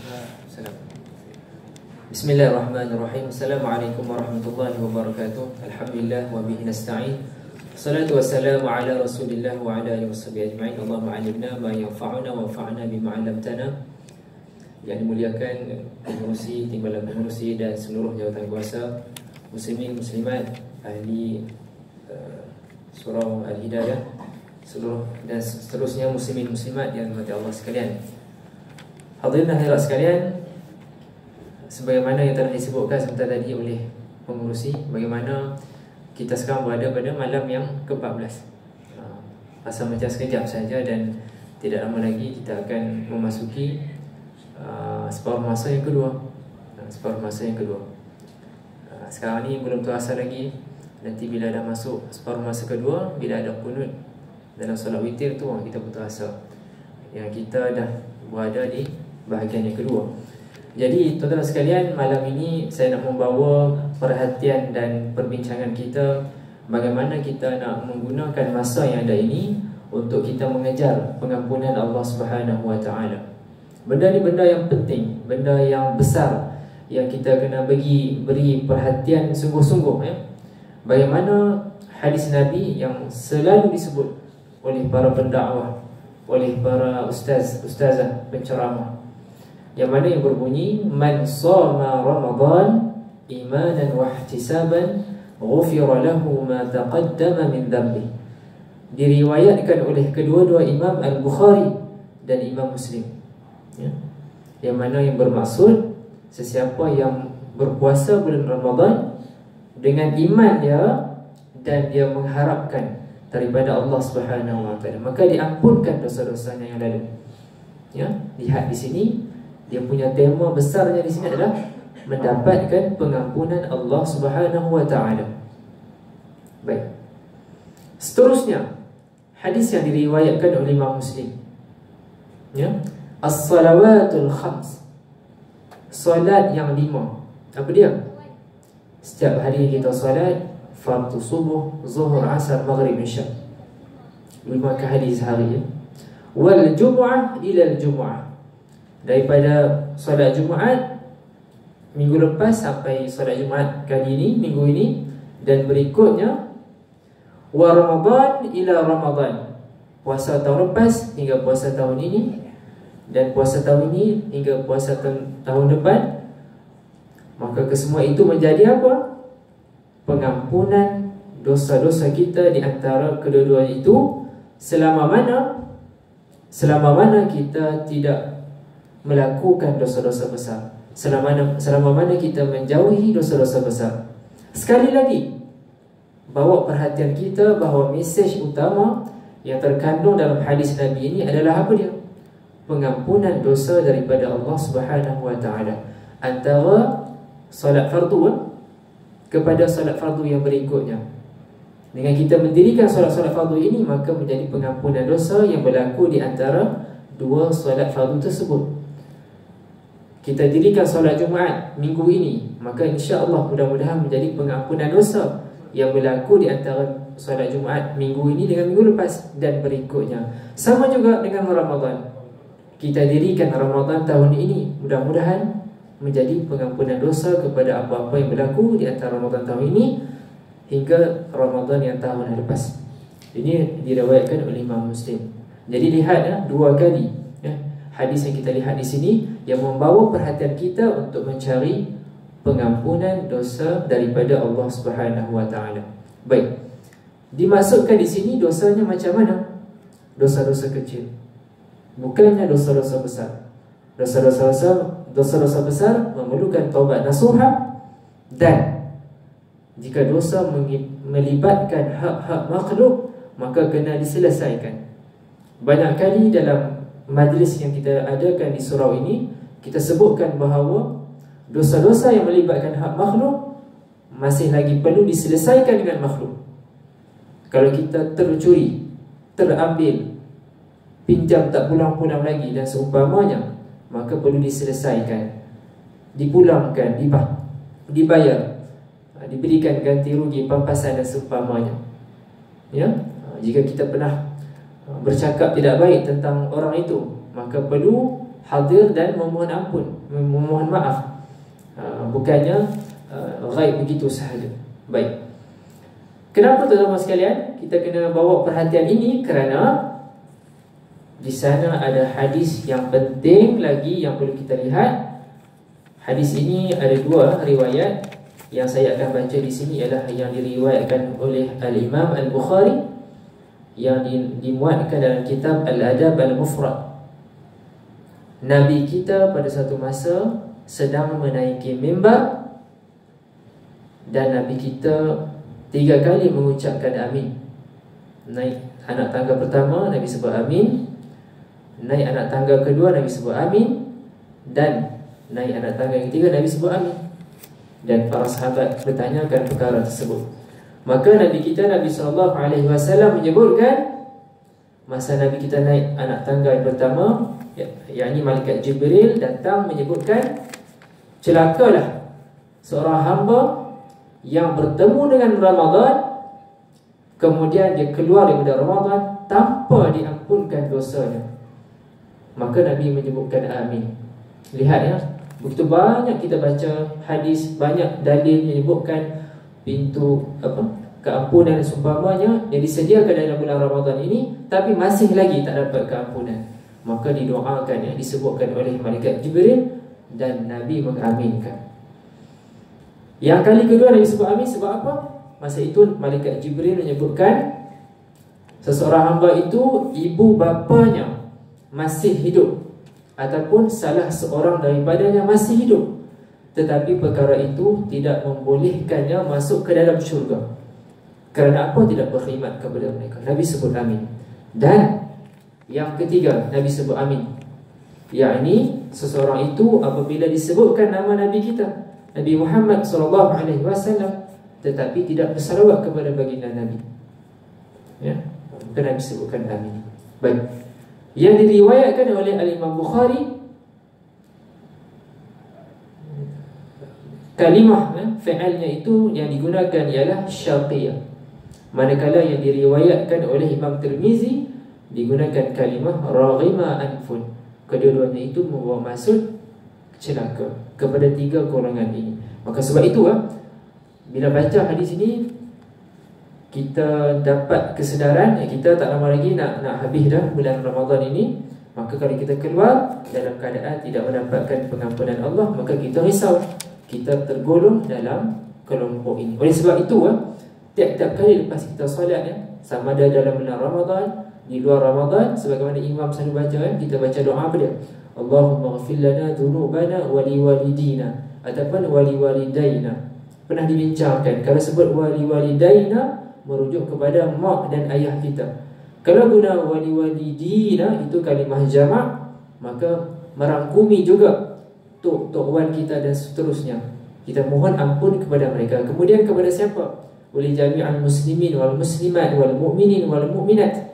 Salam. Bismillahirrahmanirrahim. Assalamualaikum warahmatullahi wabarakatuh. Alhamdulillah wa bihi nasta'in. Salatu wassalamu ala Rasulillah wa ala alihi washabihi ajma'in. Allahumma 'allimna ma yanfa'una wa anfa'na bima 'allamtana. Yang dimuliakan pengurusi, timbalan pengurusi dan seluruh jawatan kuasa, muslimin muslimat, ahli surau Al-Hidayah, seluruh dan seterusnya muslimin muslimat yang dirahmati Allah sekalian. Hadirin hadirat sekalian, sebagaimana yang telah disebutkan sebentar tadi oleh pengurusi, bagaimana kita sekarang berada pada malam yang ke-14. Pasal macam sekejap saja dan tidak lama lagi kita akan memasuki separuh masa yang kedua. Separuh masa yang kedua. Sekarang ni belum terasa lagi. Nanti bila dah masuk separuh masa kedua, bila ada qunut dalam solat witir tu, kita pun terasa yang kita dah berada di bahagian yang kedua. Jadi tuan-tuan sekalian, malam ini saya nak membawa perhatian dan perbincangan kita bagaimana kita nak menggunakan masa yang ada ini untuk kita mengejar pengampunan Allah Subhanahu wa taala. Benda ni benda yang penting, benda yang besar yang kita kena beri perhatian sungguh-sungguh, ya. Bagaimana hadis Nabi yang selalu disebut oleh para pendakwah, oleh para ustazah penceramah, yang mana yang berbunyi, man shama Ramadan imanan wa ihtisaban ghufira lahu ma taqaddama min dhanbi. Diriwayatkan oleh kedua-dua Imam Al-Bukhari dan Imam Muslim, ya. Yang mana yang bermaksud, sesiapa yang berpuasa bulan Ramadan dengan iman dia dan dia mengharapkan daripada Allah Subhanahu wa taala, maka diampunkan dosa-dosanya yang lalu. Ya, lihat di sini dia punya tema besarnya di sini adalah mendapatkan pengampunan Allah Subhanahu wa taala. Baik. Seterusnya, hadis yang diriwayatkan oleh Imam Muslim. Ya, as-salawatul khams. Solat yang 5. Apa dia? Setiap hari kita solat fardu subuh, zuhur, asar, maghrib, isya. 5 kali sehari, ya. Wal jumu'ah ila al jumu'ah. Daripada solat Jumaat minggu lepas sampai solat Jumaat kali ini, minggu ini, dan berikutnya wa Ramadan ila Ramadan. Puasa tahun lepas hingga puasa tahun ini, dan puasa tahun ini hingga puasa tahun depan. Maka kesemua itu menjadi apa? Pengampunan dosa-dosa kita di antara kedua-dua itu, selama mana kita tidak melakukan dosa-dosa besar, selama mana kita menjauhi dosa-dosa besar. Sekali lagi, bawa perhatian kita bahawa mesej utama yang terkandung dalam hadis Nabi ini adalah apa dia? Pengampunan dosa daripada Allah Subhanahu wa taala. Antara solat fardu kepada solat fardu yang berikutnya. Dengan kita mendirikan solat-solat fardu ini, maka menjadi pengampunan dosa yang berlaku di antara dua solat fardu tersebut. Kita dirikan solat Jumaat minggu ini, maka insya-Allah mudah-mudahan menjadi pengampunan dosa yang berlaku di antara solat Jumaat minggu ini dengan minggu lepas dan berikutnya. Sama juga dengan Ramadan. Kita dirikan Ramadan tahun ini, mudah-mudahan menjadi pengampunan dosa kepada apa-apa yang berlaku di antara Ramadan tahun ini hingga Ramadan yang tahun lepas. Ini diriwayatkan oleh Imam Muslim. Jadi lihat, ya, 2 kali, ya, hadis yang kita lihat di sini yang membawa perhatian kita untuk mencari pengampunan dosa daripada Allah Subhanahu wa taala. Baik. Dimaksudkan di sini dosanya macam mana? Dosa-dosa kecil. Bukannya dosa-dosa besar. Dosa-dosa besar memerlukan taubat nasuha, dan jika dosa melibatkan hak-hak makhluk, maka kena diselesaikan. Banyak kali dalam majlis yang kita adakan di surau ini, kita sebutkan bahawa dosa-dosa yang melibatkan hak makhluk masih lagi perlu diselesaikan dengan makhluk. Kalau kita tercuri, terambil, pinjam tak pulang-pulang lagi dan seumpamanya, maka perlu diselesaikan, dipulangkan, dibayar, diberikan ganti rugi, pampasan dan seumpamanya. Ya, jika kita pernah bercakap tidak baik tentang orang itu, maka perlu hadir dan memohon ampun, memohon maaf. Bukannya ghaib begitu sahaja. Baik. Kenapa tuan-tuan sekalian kita kena bawa perhatian ini? Kerana di sana ada hadis yang penting lagi yang perlu kita lihat. Hadis ini ada dua riwayat. Yang saya akan baca di sini ialah yang diriwayatkan oleh Al-Imam Al-Bukhari, yang dimuatkan dalam kitab Al-Adab Al-Mufrad. Nabi kita pada satu masa sedang menaiki mimbar, dan Nabi kita 3 kali mengucapkan amin. Naik anak tangga pertama, Nabi sebut amin. Naik anak tangga kedua, Nabi sebut amin. Dan naik anak tangga yang ketiga, Nabi sebut amin. Dan para sahabat bertanyakan perkara tersebut. Maka Nabi kita, Nabi SAW menyebutkan, masa Nabi kita naik anak tangga yang pertama, yakni malaikat Jibril datang menyebutkan, celakalah seorang hamba yang bertemu dengan Ramadan, kemudian dia keluar daripada Ramadan tanpa diampunkan dosanya. Maka Nabi menyebutkan amin. Lihat ya, begitu banyak kita baca hadis, banyak dalil menyebutkan pintu keampunan seumpamanya yang disediakan dalam bulan Ramadan ini, tapi masih lagi tak dapat keampunan. Maka didoakan ya, disebutkan oleh malaikat Jibril, dan Nabi mengaminkan. Yang kali kedua Nabi sebut amin sebab apa? Masa itu malaikat Jibril menyebutkan seseorang hamba itu ibu bapanya masih hidup, ataupun salah seorang daripadanya masih hidup, tetapi perkara itu tidak membolehkannya masuk ke dalam syurga. Kerana apa? Tidak berkhidmat kepada mereka. Nabi sebut amin. Dan yang ketiga Nabi sebut amin, yakni seseorang itu apabila disebutkan nama Nabi kita, Nabi Muhammad SAW, tetapi tidak bersalawat kepada baginda Nabi, ya, maka Nabi sebutkan amin. Baik. Yang diriwayatkan oleh Al-Imam Bukhari, kalimah fi'alnya itu yang digunakan ialah syaqiyah. Manakala yang diriwayatkan oleh Imam Tirmizi digunakan kalimah raghima anfun. Kedua-duanya itu membawa maksud celaka kepada 3 golongan ini. Maka sebab itu bila baca hadis ini, kita dapat kesedaran kita tak lama lagi nak habis dah bulan Ramadan ini. Maka kalau kita keluar dalam keadaan tidak mendapatkan pengampunan Allah, maka kita risau, kita tergolong dalam kelompok ini. Oleh sebab itu tiap-tiap kali lepas kita solat sama ada dalam bulan Ramadan, di luar Ramadan, sebagaimana imam selalu baca kita baca doa apa dia? Allahumma ghfir lana dhunubana wa liwalidina, ataupun waliwalidaina. Pernah dibincangkan, kalau sebut waliwalidaina merujuk kepada mak dan ayah kita. Kalau guna waliwalidina itu kalimah jamak, maka merangkumi juga tok wan kita dan seterusnya. Kita mohon ampun kepada mereka. Kemudian kepada siapa? Wali jami'al muslimin wal muslimat wal mu'minin wal mu'minat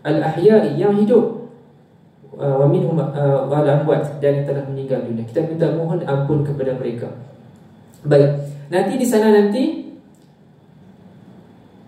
al-ahya'i, yang hidup, wa minhum wal amwat, dan yang telah meninggal dunia. Kita minta mohon ampun kepada mereka. Baik. Nanti di sana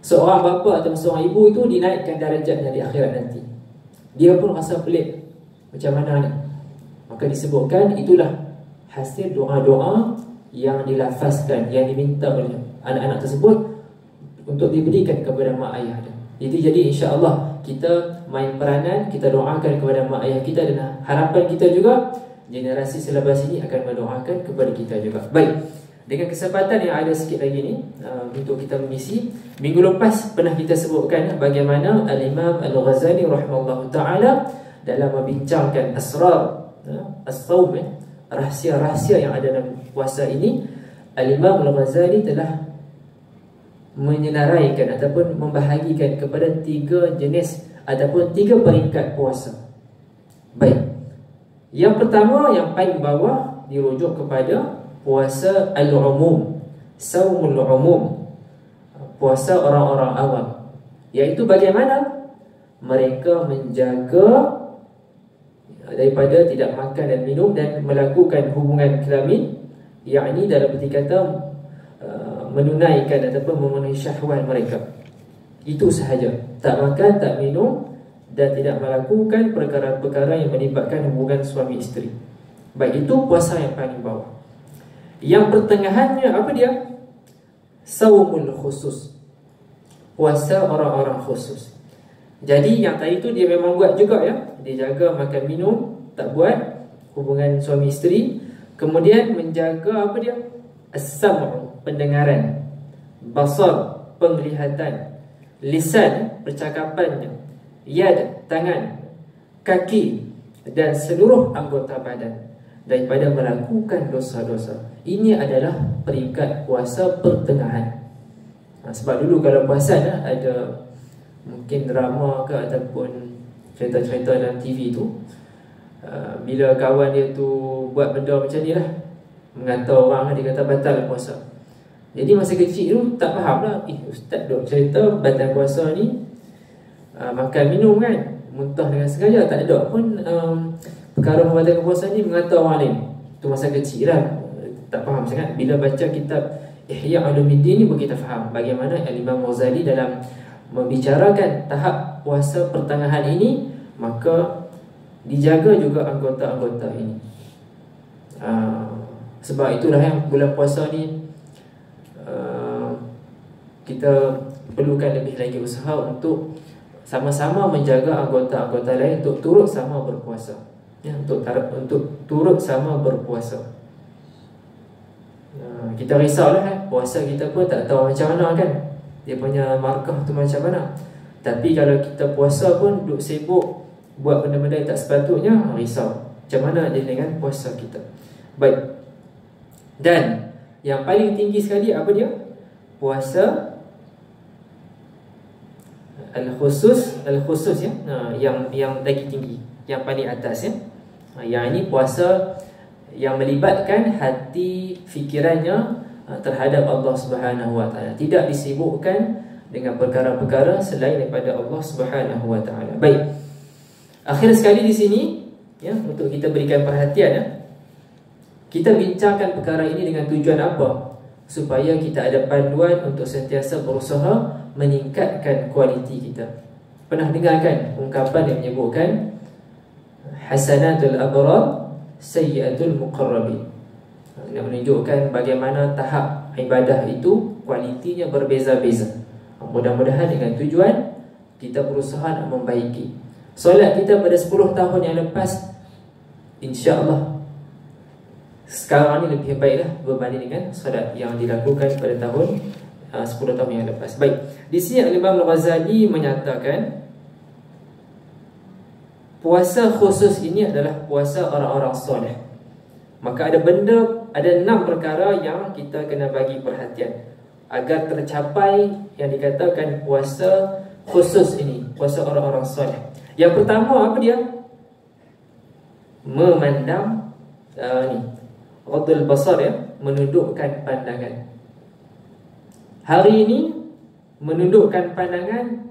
seorang bapa atau seorang ibu itu dinaikkan darajatnya di akhirat nanti. Dia pun rasa pelik, macam mana ni? Maka disebutkan itulah hasil doa-doa yang dilafazkan, yang diminta oleh anak-anak tersebut untuk diberikan kepada mak ayah dia. Jadi insya-Allah kita main peranan, kita doakan kepada mak ayah kita, dan harapan kita juga generasi selepas ini akan mendoakan kepada kita juga. Baik. Dengan kesempatan yang ada sikit lagi ni untuk kita mengisi, minggu lepas pernah kita sebutkan bagaimana Al-Imam Al-Ghazali rahimahullah ta'ala dalam membincangkan asrar as-sawm, rahsia-rahsia yang ada dalam puasa ini. Al-Imam Al-Ghazali telah menyenaraikan ataupun membahagikan kepada 3 jenis ataupun 3 peringkat puasa. Baik. Yang pertama, yang paling bawah, dirujuk kepada puasa al-umum, saumul umum, puasa orang-orang awam, iaitu bagaimana mereka menjaga daripada tidak makan dan minum dan melakukan hubungan kelamin, yakni dalam erti kata menunaikan ataupun memenuhi syahwat mereka. Itu sahaja, tak makan, tak minum, dan tidak melakukan perkara-perkara yang melibatkan hubungan suami isteri. Baik, itu puasa yang paling bawah. Yang pertengahannya apa dia? Saumul khusus, puasa orang-orang khusus. Jadi yang tadi tu dia memang buat juga ya. Dia jaga makan minum, tak buat hubungan suami isteri. Kemudian menjaga apa dia? As-sam'u, pendengaran, basar, penglihatan, lisan, percakapannya, yad, tangan, kaki, dan seluruh anggota badan daripada melakukan dosa-dosa. Ini adalah peringkat puasa pertengahan. Sebab dulu kalau puasa ada mungkin drama ke ataupun cerita-cerita dalam TV tu, bila kawan dia tu buat benda macam ni lah, mengata orang, dia kata batal puasa. Jadi masa kecil tu tak faham lah, ustaz duk cerita batal puasa ni makan minum kan, muntah dengan sengaja, tak ada pun perkara membatalkan puasa ni mengata orang lain. Tu masa kecil lah, tak faham sangat. Bila baca kitab Ihya Ulumuddin ni baru kita faham bagaimana Imam Ghazali dalam membicarakan tahap puasa pertengahan ini, maka dijaga juga anggota-anggota ini. Sebab itulah yang bulan puasa ni kita perlukan lebih lagi usaha untuk sama-sama menjaga anggota-anggota lain untuk turut sama berpuasa, ya, untuk turut sama berpuasa. Kita risaulah puasa kita pun tak tahu macam mana kan, dia punya markah tu macam mana. Tapi kalau kita puasa pun duk sibuk buat benda-benda yang tak sepatutnya, risau macam mana dia dengan puasa kita. Baik. Dan yang paling tinggi sekali apa dia? Puasa al-khusus ya. Yang lagi tinggi, yang paling atas ya. Yang ini puasa yang melibatkan hati, fikirannya terhadap Allah Subhanahu wa taala, tidak disibukkan dengan perkara-perkara selain daripada Allah Subhanahu wa taala. Baik. Akhir sekali di sini ya, untuk kita berikan perhatian ya. Kita bincangkan perkara ini dengan tujuan apa? Supaya kita ada panduan untuk sentiasa berusaha meningkatkan kualiti kita. Pernah dengar kan ungkapan yang menyebutkan hasanatul abrar sayyiatul muqarrabin. Nak menunjukkan bagaimana tahap ibadah itu kualitinya berbeza-beza. Mudah-mudahan dengan tujuan kita berusaha nak membaiki solat kita pada 10 tahun yang lepas, insya-Allah sekarang ni lebih baiklah berbanding dengan solat yang dilakukan pada tahun 10 tahun yang lepas. Baik, di sini Imam Al-Ghazali menyatakan puasa khusus ini adalah puasa orang-orang soleh. Maka ada 6 perkara yang kita kena bagi perhatian agar tercapai yang dikatakan puasa khusus ini, puasa orang-orang soleh. Yang pertama apa dia? Memandang ghadul basar ya, menundukkan pandangan. Hari ini menundukkan pandangan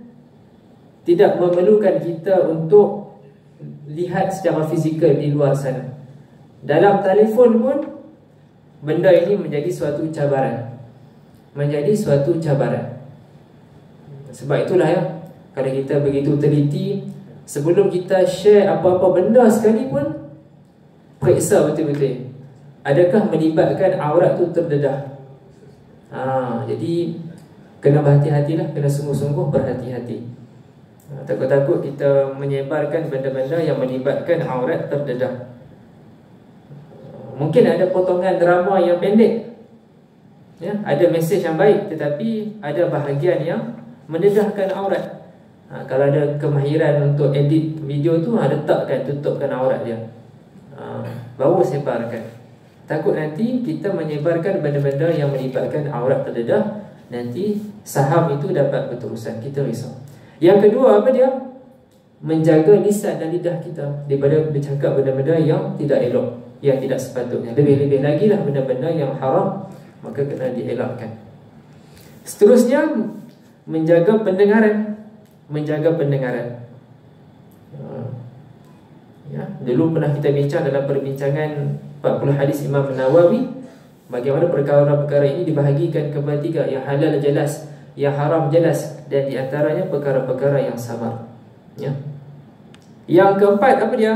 tidak memerlukan kita untuk lihat secara fizikal di luar sana. Dalam telefon pun benda ini menjadi suatu cabaran. Sebab itulah ya, kalau kita begitu teliti, sebelum kita share apa-apa benda sekalipun, periksa betul-betul adakah melibatkan aurat tu terdedah. Jadi kena berhati-hatilah, kena sungguh-sungguh berhati-hati. Takut-takut kita menyebarkan benda-benda yang melibatkan aurat terdedah. Mungkin ada potongan drama yang pendek ya, ada mesej yang baik, tetapi ada bahagian yang mendedahkan aurat. Kalau ada kemahiran untuk edit video tu, letakkan, tutupkan aurat dia, baru sebarkan. Takut nanti kita menyebarkan benda-benda yang melibatkan aurat terdedah, nanti saham itu dapat berterusan, kita risau. Yang kedua apa dia? Menjaga lisan dan lidah kita daripada bercakap benda-benda yang tidak elok, yang tidak sepatutnya. Lebih-lebih lagi lah benda-benda yang haram, maka kena dielakkan. Seterusnya, menjaga pendengaran. Ya, dulu pernah kita bincang dalam perbincangan 40 hadis Imam Nawawi, bagaimana perkara-perkara ini dibahagikan kepada 3, yang halal jelas, yang haram jelas, dan di antaranya perkara-perkara yang samar. Ya. Yang keempat apa dia?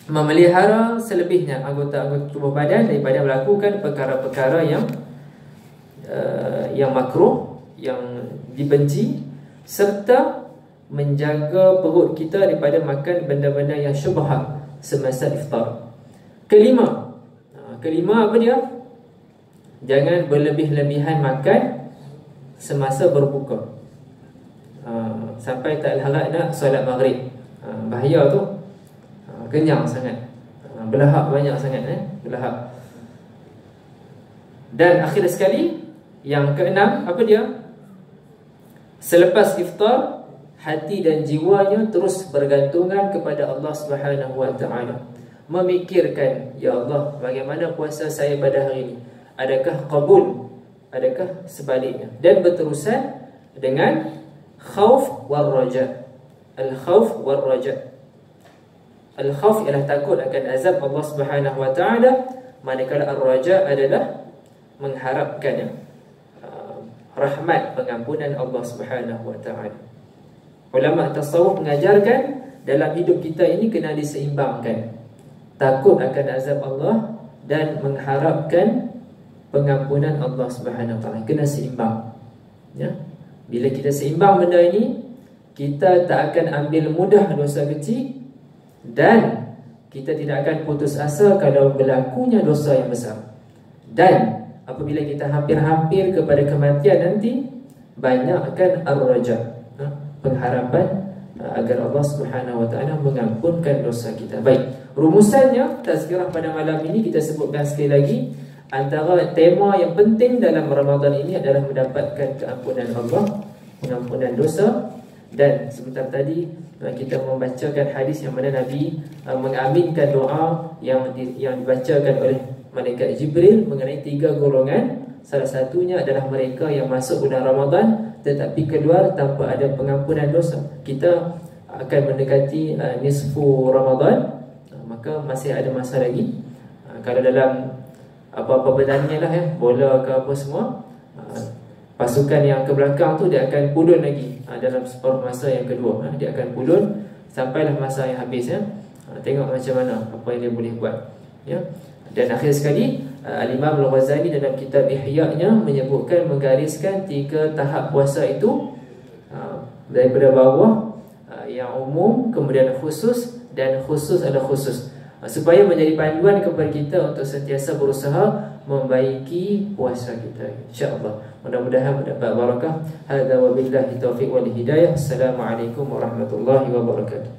Memelihara selebihnya anggota-anggota tubuh badan daripada melakukan perkara-perkara yang makruh, yang dibenci, serta menjaga perut kita daripada makan benda-benda yang syubhat semasa iftar. Kelima apa dia? Jangan berlebih-lebihan makan semasa berbuka, sampai tak larat nak solat maghrib. Bahaya tu. Kenyang sangat, belahap banyak sangat, belahap. Dan akhir sekali, yang keenam apa dia? Selepas iftar, hati dan jiwanya terus bergantungan kepada Allah Subhanahu wa taala. Memikirkan, ya Allah, bagaimana puasa saya pada hari ini? Adakah qabul? Adakah sebaliknya? Dan berterusan dengan khauf wal raja. Al-khauf wal raja. Al-khauf ialah takut akan azab Allah Subhanahu wa taala, manakala ar-raja adalah mengharapkan rahmat pengampunan Allah Subhanahu wa taala. Ulama tasawuf mengajarkan dalam hidup kita ini kena diseimbangkan. Takut akan azab Allah dan mengharapkan pengampunan Allah Subhanahu wa taala. Kena seimbang. Ya. Bila kita seimbang benda ini, kita tak akan ambil mudah dosa kecil, dan kita tidak akan putus asa kalau berlakunya dosa yang besar. Dan apabila kita hampir-hampir kepada kematian nanti, banyakkan ar-raja, pengharapan agar Allah Subhanahu wa taala mengampunkan dosa kita. Baik, rumusannya tazkirah pada malam ini kita sebutkan sekali lagi. Antara tema yang penting dalam Ramadan ini adalah mendapatkan keampunan Allah, pengampunan dosa. Dan sebentar tadi kita membacakan hadis yang mana Nabi mengaminkan doa yang dibacakan oleh malaikat Jibril mengenai 3 golongan. Salah satunya adalah mereka yang masuk bulan Ramadan tetapi keluar tanpa ada pengampunan dosa. Kita akan mendekati nisfu Ramadan, maka masih ada masa lagi. Kalau dalam apa-apa bertanya lah, bola ke apa semua, pasukan yang ke belakang tu dia akan pulun lagi dalam separuh masa yang kedua. Dia akan pulun sampailah masa yang habis. Tengok macam mana apa yang dia boleh buat. Dan akhir sekali, Al-Imam Al-Ghazali dalam kitab Ihya-nya menyebutkan, menggariskan 3 tahap puasa itu, daripada bawah, yang umum, kemudian khusus, dan khusus adalah khusus, supaya menjadi panduan kepada kita untuk sentiasa berusaha membaiki puasa kita, insya-Allah. Mudah-mudahan mendapat barakah. Hadza wa billahi taufiq wal hidayah. Assalamualaikum warahmatullahi wabarakatuh.